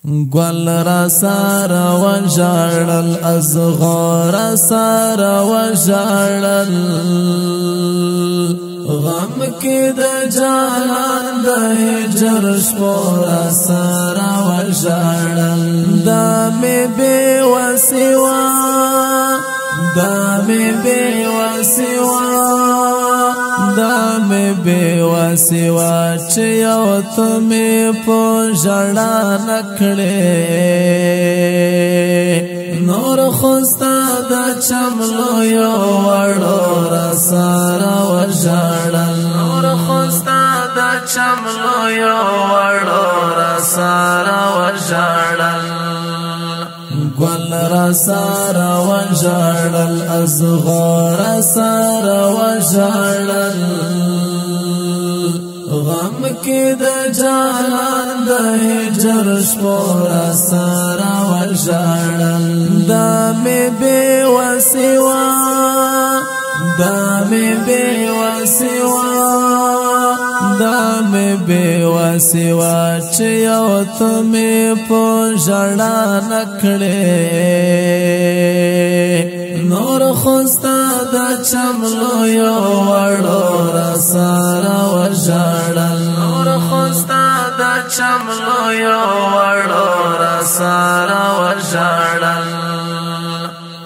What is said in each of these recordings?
گل را سار و جارل ازغار سار و جارل غم کی د جانان د هجر شپور سار و جارل دامي بي وسوا دامي بي وسوا دامي بي وسوا چې یو تمه په ژړا نکړې نور خوستا د چملو یو وړو را سارا و ژړل نور خوستا د چملو یو وړو را سارا و ژړل گل را سارا و ژړل ازغار سارا و ژړل غم کی د جانان د هجر شپور سارا و ژړل دامي بي وسوا دامي بي وسوا دامي بي وسوا چې یو تمه په ژړا نکړې نور خوستا د چملو یو وړو را سارا و ژړل نور خوستا د چملو یو وړو را سارا و ژړل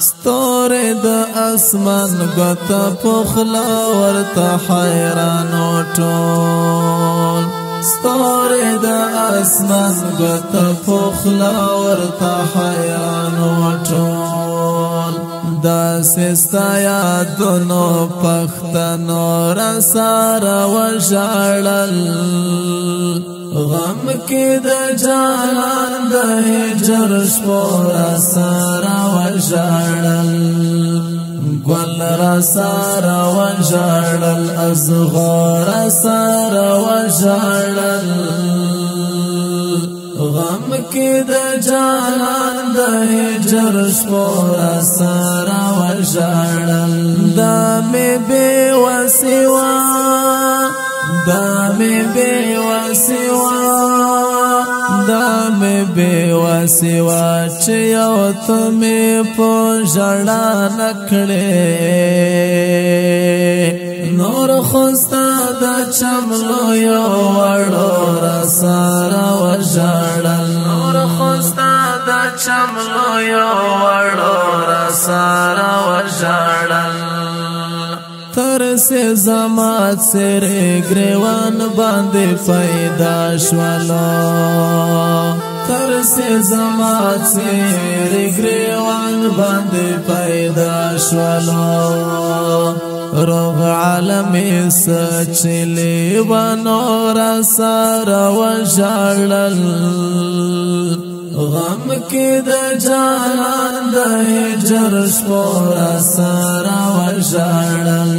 ستوره د اسمان غته پخلا ورته حیران ټول ستوره د اسمان غته پخلا ورته حیران ټول دا سستا یادونو پختنو را سارا و ژړل غم کی د جانان د هجر شپور سارا و ژړل گل را سارا و ژړل ازغار سارا و ژړل غم کی د جانان د هجر شپور سارا و ژړل دامي بي وسوا دامي بي وسوا دامي بي وسوا چې یو تمه په ژړا نکړې نور خوستا د چملو یو وړو را سارا و ژړل نور خوستا د چملو یو وړو را سارا و ژړل تر سے زمات سر گریوان باندې پیدا شوالا تر سے زمات سر گریوان باندې پیدا شوالا روغ عالمی سچلی و نور سارا و ژړل غم کی د جانان د هجر شپور سارا و ژړل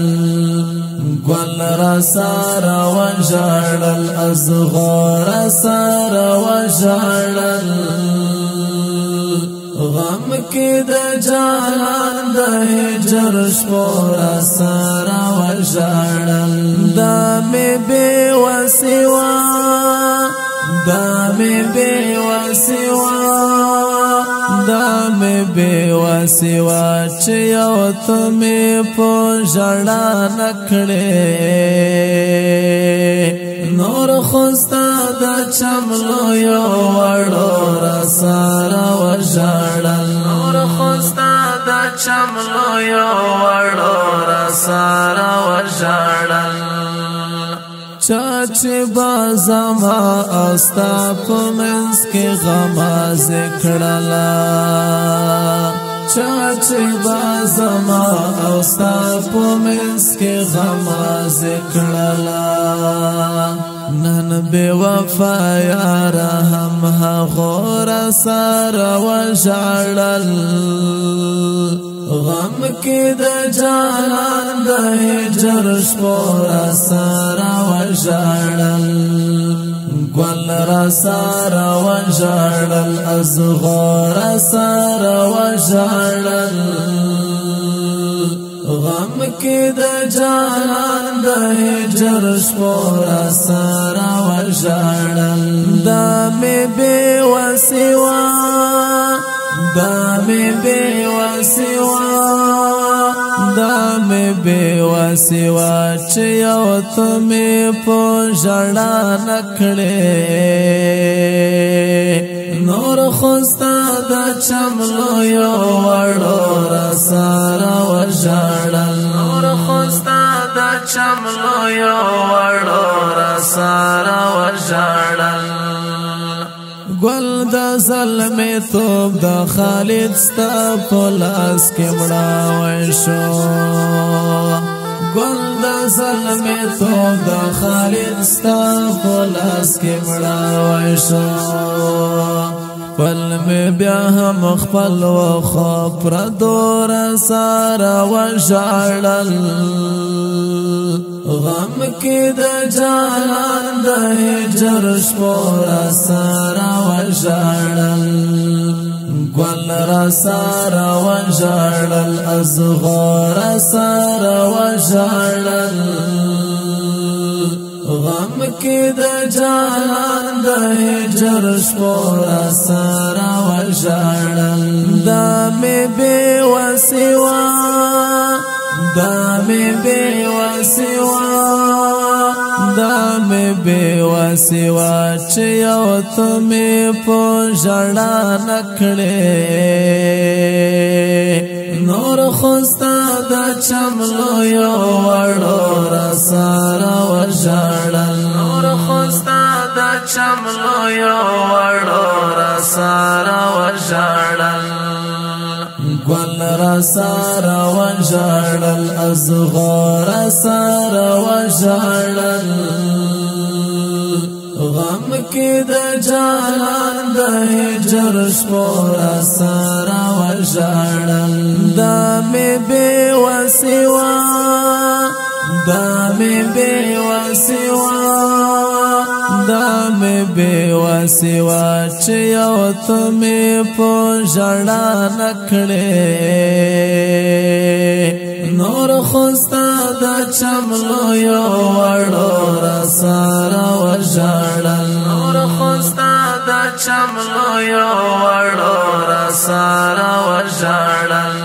گل را سارا و ژړل ازغار سارا و ژړل غم کی د جانان د هجر شپور سارا و ژړل دامي بي وسوا دامي بي وسوا دامي بي وسوا چې یو تمه په ژړا نکړې نور خوستا د چملو یو وړو را سارا و ژړل نور خوستا د چملو یو وړو را سارا و ژړل چاچ بازما استا پمنس کې غما ذکرلا چاچ بازما استا پمنس کې غما ذکرلا نن بے وفا یار هم غور سارا و ژړل غم کی د جانان د هجر شپور سارا و ژړل گل را سارا و ژړل ازغار سارا و ژړل غم کې د جانان د هجر شپو را سره وژړل دا مې بې وسوا دا مې بې وسوا دا مې بې وسوا چې یو ته مې په ژړا نکړې نور خوستا د چملو یو وړو را سره وژړل نور خوستا د چملو یو وړو را سره وژړل ګل د زلمې توب د خالد ستا په لاس کې مړاوی شو ګل د زلمې توب د خالد ستا په لاس کې مړاوی شو پل میں بیا هم خپل و خبر دور سارا وژړل غم کې د جانان د هجر شپو را سارا وژړل ګل را سارا وژړل ازغار سارا وژړل غم کې د جانان د هجر شپو را سره وژړل دا مې بې وسوا دا مې بې وسوا دا مې بې وسوا چې یو ته مې په ژړا نکړې نور خوستا د چملو یو وړو را سره وژړل نور خوستا د چملو یو وړو را سره وژړل ګل را سره وژړل ازغار سره وژړل غم کې د جانان د هجر شپو را سره وژړل دا مې بې وسوا دا مې بې وسوا دا مې بې وسوا چې یو ته مې په ژړا نکړې نور خوستا د چملو یو وړو را سره وژړل نور خوستا د چملو یو وړو را سره وژړل